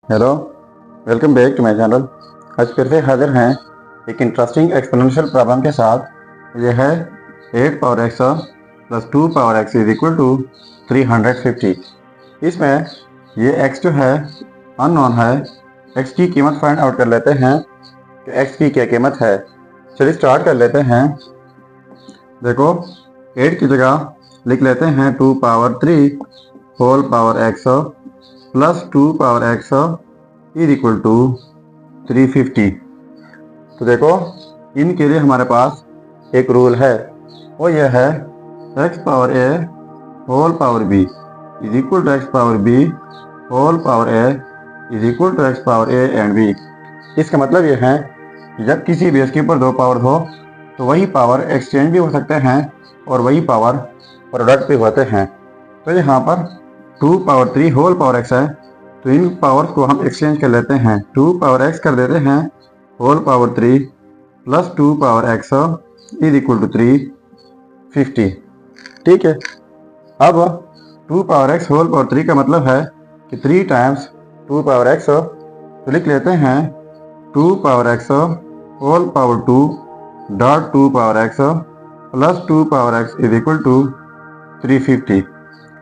Hello, welcome back to my channel. आज फिर से हाजिर हैं एक इंटरेस्टिंग एक्सपोनेंशियल प्रॉब्लम के साथ। यह है 8 power x plus 2 power x is equal to 350। इसमें ये x जो है अननोन है। x की कीमत फाइंड आउट कर लेते हैं कि x की क्या कीमत है। चलिए स्टार्ट कर लेते हैं। देखो 8 की जगह लिख लेते हैं 2 power 3 whole power x plus 2 power x is equal to 350। तो देखो इनके लिए हमारे पास एक रूल है, वो यह है x power a whole power b is equal to x power b whole power a is equal to x power a and b। इसका मतलब यह है कि जब किसी बेस के ऊपर दो पावर हो तो वही पावर एक्सचेंज भी हो सकते हैं और वही पावर प्रोडक्ट भी होते हैं। तो यहाँ पर 2 पावर 3 होल पावर x है, तो इन पावर्स को हम एक्सचेंज कर लेते हैं। 2 पावर x कर देते हैं whole power 3 plus 2 power x is equal to 350। ठीक है, अब 2 पावर x होल पावर 3 का मतलब है कि 3 टाइम्स 2 पावर x, तो लिख लेते हैं 2 power x whole power 2 dot 2 power x plus 2 power x is equal to 350।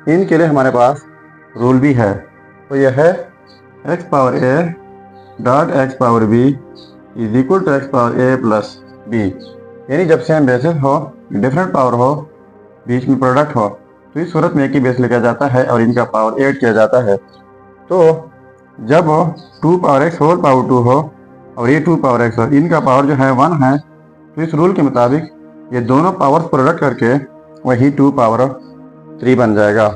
इनके लिए हमारे पास रूल भी है, तो यह है x power a dot x power b is equal to x power a plus b। यानी जब सेम बेसिस हो, डिफरेंट पावर हो, बीच में प्रोडक्ट हो, तो इस सूरत में एक ही बेस लिखा जाता है और इनका पावर ऐड किया जाता है। तो जब 2 पावर x होल पावर 2 हो और ये 2 पावर x हो, इनका पावर जो है 1 है, तो इस रूल के मुताबिक ये दोनों पावर्स प्रोडक्ट करके वही 2 पावर 3 बन जाएगा।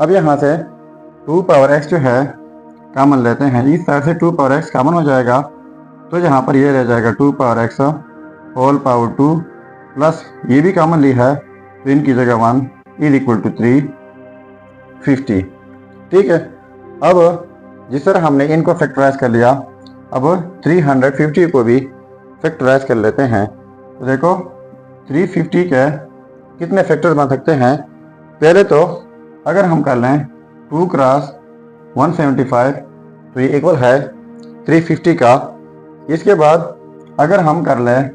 अब यहाँ से 2 पावर x जो है कॉमन लेते हैं, इस साइड से 2 पावर x कॉमन हो जाएगा, तो यहाँ पर ये रह जाएगा 2 power x whole power 2 plus ये भी कॉमन ली है, तो इनकी जगह 1 इज इक्वल टू 350। ठीक है, अब जिस तरह हमने इनको फैक्टराइज कर लिया, अब 350 को भी फैक्टराइज कर लेते हैं। तो देखो 350 के कितने फैक्टर्स बन सकते हैं। पहले तो अगर हम कर लें 2 क्रॉस 175, तो ये इक्वल है 350 का। इसके बाद अगर हम कर लें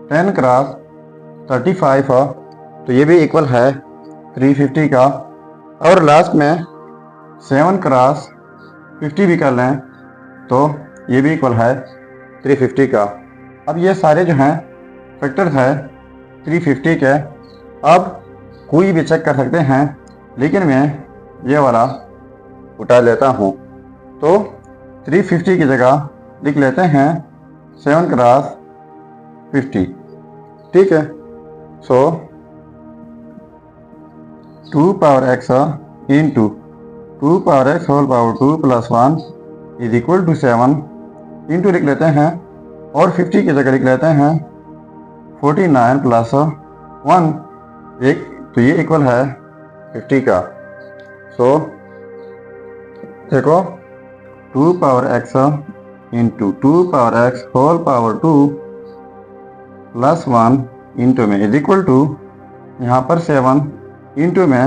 10 क्रॉस 35, तो ये भी इक्वल है 350 का। और लास्ट में 7 क्रॉस 50 भी कर लें तो ये भी इक्वल है 350 का। अब ये सारे जो हैं फैक्टर्स हैं 350 के। अब कोई भी चेक कर सकते हैं, लेकिन मैं ये वाला उठा लेता हूँ। तो 350 की जगह लिख लेते हैं 7 क्रॉस 50। ठीक है, so 2 power x into 2 power x whole power 2 plus 1 is equal to 7 into लिख लेते हैं और 50 की जगह लिख लेते हैं 49 प्लस 1, एक तो ये इक्वल है 50 का। सो देखो 2 power x into 2 power x whole power 2 plus 1 into में इज इक्वल टू, यहाँ पर 7 इंटू में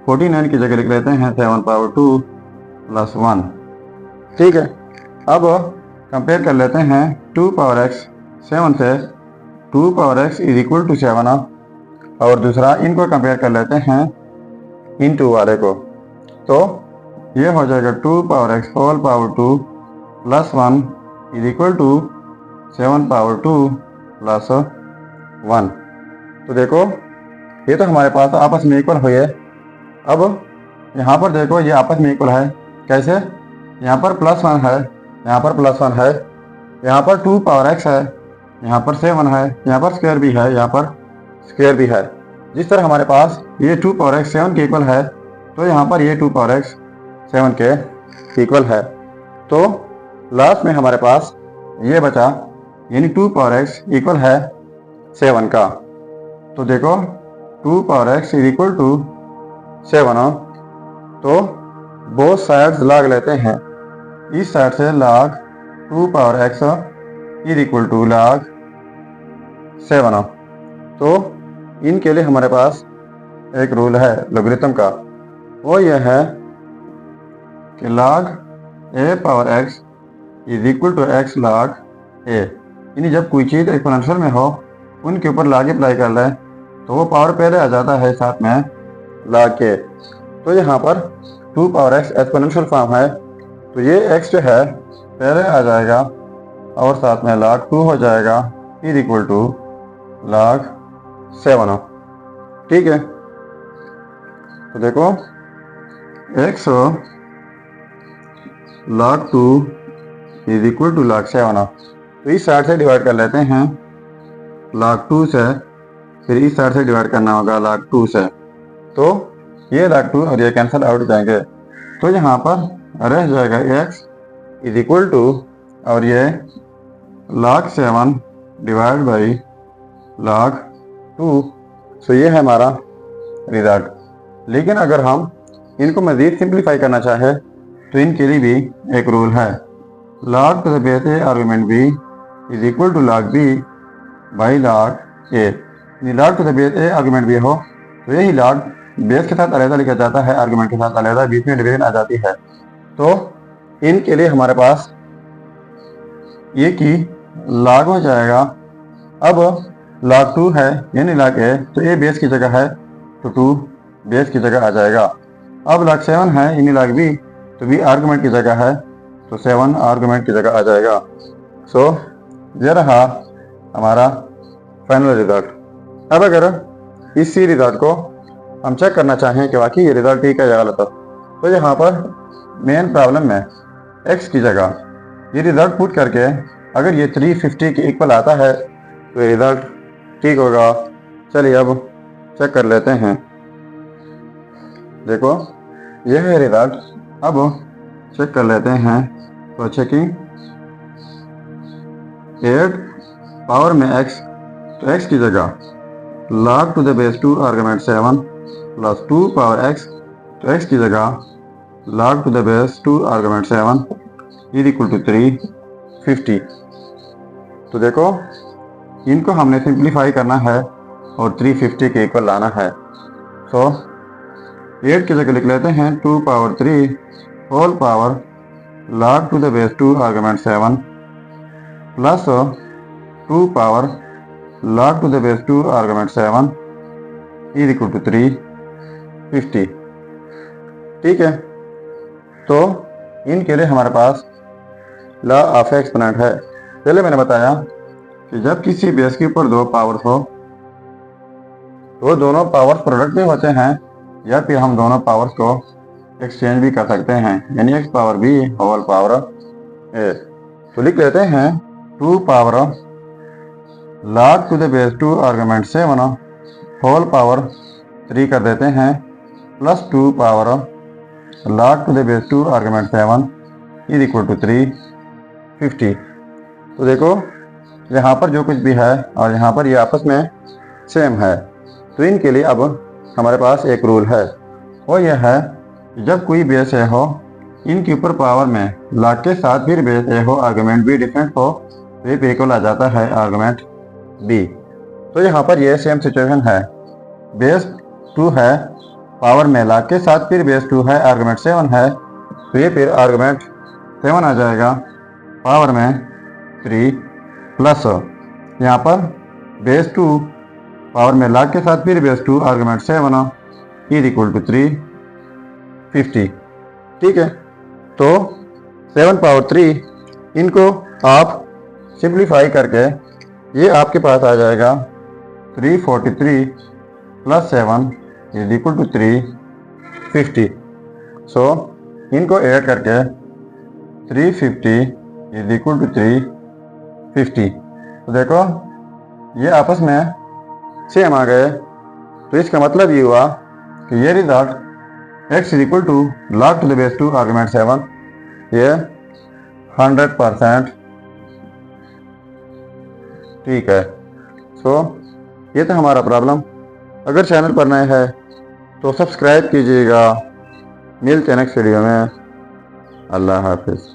49 की जगह लिख लेते हैं 7 पावर 2 प्लस 1। ठीक है, अब कंपेयर कर लेते हैं 2 पावर x 7 से 2 power x is equal to 7, और दूसरा इनको कंपेयर कर लेते हैं इंटू वाले को, तो ये हो जाएगा 2 power x whole power 2 plus 1 is equal to 7 power 2 plus 1। तो देखो ये तो हमारे पास आपस में इक्वल हुए। अब यहाँ पर देखो ये आपस में इक्वल है, कैसे? यहाँ पर प्लस 1 है, यहाँ पर प्लस 1 है, यहाँ पर 2 पावर x है, यहाँ पर 7 है, यहाँ पर स्क्वायर भी है, यहाँ पर स्क्वायर भी है। जिस तरह हमारे पास ये 2 पावर x 7 के इक्वल है, तो यहाँ पर ये 2 पावर x 7 के इक्वल है। तो लास्ट में हमारे पास ये बचा, यानी 2 पावर x इक्वल है 7 का। तो देखो 2 power x is equal to 7, तो बोथ साइड्स लॉग लेते हैं। इस साइड से log 2 power x is equal to log 7। तो इनके लिए हमारे पास एक रूल है लोगरिथम का, वो यह है कि log a power x is equal to x log a, यानी जब कोई चीज़ एक्सपोनेंशियल में हो उनके ऊपर log अप्लाई कर लें तो वो पावर पहले आ जाता है साथ में log के। तो यहाँ पर 2 पावर एक्स एक्सपोनेंशियल फॉर्म है, तो ये x जो है पहले आ जाएगा और साथ में log 2 हो जाएगा इज इक्वल टू log 7। ठीक है, तो देखो x log 2 is equal to log 7। तो इस साइड से डिवाइड कर लेते हैं log 2 से, फिर इस साइड से डिवाइड करना होगा log 2 से, तो ये log 2 और ये कैंसिल आउट जाएंगे। तो यहाँ पर रह जाएगा x इज इक्वल टू और ये log 7 डिवाइड बाई log 2। सो ये है हमारा रिजल्ट। लेकिन अगर हम इनको मज़ीद सिंप्लीफाई करना चाहे तो इनके लिए भी एक रूल है, log to the base a argument b is equal to log b by log a। log to the base a argument b हो तो यही log बेस के साथ अलग लिखा जाता है, आर्गूमेंट के साथ अलग, बीच में डिवीजन आ जाती है। तो इनके लिए हमारे पास ये की log हो जाएगा। अब log 2 है यानी log a, तो a बेस की जगह है तो 2 बेस की जगह आ जाएगा। अब log 7 है यानी log b, तो b आर्गूमेंट की जगह है तो 7 आर्गूमेंट की जगह आ जाएगा। सो ये रहा हमारा फाइनल रिजल्ट। अब अगर इसी रिजल्ट को हम चेक करना चाहें कि वाकई ये रिजल्ट ठीक है या गलत, तो यहाँ पर मेन प्रॉब्लम में x की जगह ये रिजल्ट पुट करके अगर ये 350 के इक्वल आता है तो ये रिजल्ट ठीक होगा। चलिए अब चेक कर लेते हैं। देखो ये है रिजल्ट, अब चेक कर लेते हैं। तो चेकिंग 8 पावर में x, तो x की जगह log to the base 2 argument 7 plus 2 power x, तो x की जगह log to the base 2 argument 7 is equal to 350। तो देखो इनको हमने सिंप्लीफाई करना है और 350 के इक्वल लाना है। सो 8 की जगह लिख लेते हैं 2 power 3 whole power log to the base 2 argument 7 plus 2 power log to the base 2 argument 7 is equal to 350। ठीक है, तो इनके लिए हमारे पास लॉ ऑफ एक्सपोनेंट है। पहले मैंने बताया कि जब किसी बेस के ऊपर दो पावर्स हो तो दोनों पावर्स प्रोडक्ट भी होते हैं, या फिर हम दोनों पावर्स को एक्सचेंज भी कर सकते हैं, यानी x power b whole power a। तो लिख लेते हैं 2 power log to the base 2 argument 7 whole power 3 कर देते हैं plus 2 power log to the base 2 argument 7 is equal to 350। तो देखो यहाँ पर जो कुछ भी है और यहाँ पर ये आपस में सेम है, तो इनके लिए अब हमारे पास एक रूल है, वो यह है कि जब कोई बेस ए हो इनके ऊपर पावर में log के साथ फिर बेस ए हो, आर्गूमेंट b डिफरेंट हो, तो ये इक्वल आ जाता है आर्गूमेंट b। तो यहाँ पर ये सेम सिचुएशन है, बेस 2 है, पावर में log के साथ फिर बेस 2 है, आर्गूमेंट 7 है, तो ये फिर आर्गूमेंट 7 आ जाएगा पावर में 3 प्लस यहाँ पर बेस 2 पावर में log के साथ फिर base 2 argument 7 is equal to 350। ठीक है, तो 7 पावर 3 इनको आप सिंप्लीफाई करके ये आपके पास आ जाएगा 343 प्लस 7 इज इक्वल टू 350। सो इनको ऐड करके 350 इज इक्वल टू 350। तो देखो ये आपस में सेम आ गए, तो इसका मतलब ये हुआ कि ये result x is equal to log to the base 2 argument 7 ये 100% ठीक है। सो ये था हमारा प्रॉब्लम। अगर चैनल पर नए हैं तो सब्सक्राइब कीजिएगा। मिलते हैं नेक्स्ट वीडियो में। अल्लाह हाफिज़।